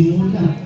simula.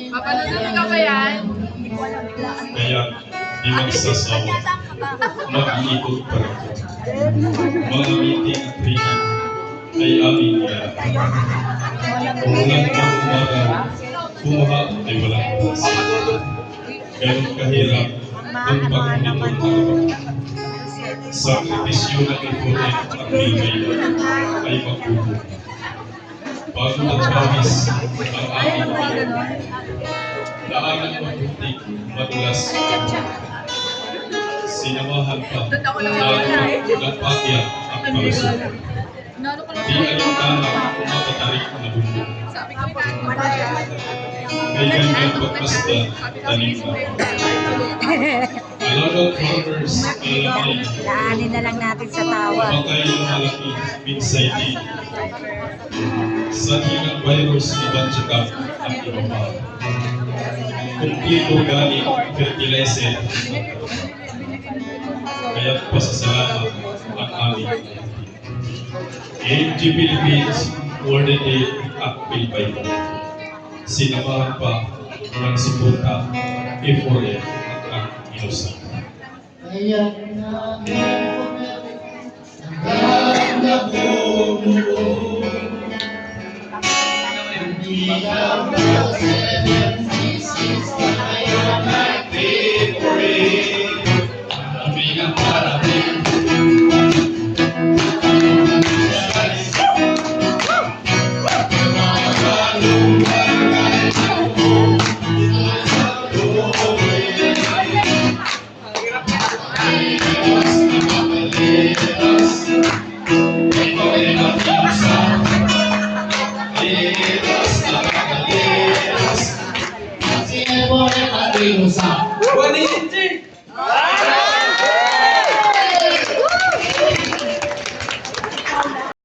Papanood ka ba yan? Kaya di magsasawa, mag-iikot pa rin. Mga meeting at training ay aming nilalaman. Umulan ang umaga, bumaha ay walang oras. Gayon kahirap ang pag-umitong araw. Sakripisyo ng ipunin at bigay ay magbubuo. Bago nagpawis ang aming bilang, daanan mabutik, madulas, sinamahan pa, nagpakya ang parasol. Di alintana makatarik na bumbong. May gandang pagpasta, tanim na. Alagang farmers, malalaki. Daanin na lang natin sa tawa. Matay ng malaki, minsay di. Sa hilang virus, ibang tsaka ang iba pa. kumplito galing fertilizer. Kaya pasasalamat ang aming AMG Philippines Coordinate at Pilipino. Sinamahan pa ng suporta, effort at inusan. Kaya namin hanggang na bumuo. Hindi lang na 76 na kaya nag-favorite. Maraming ang maraming.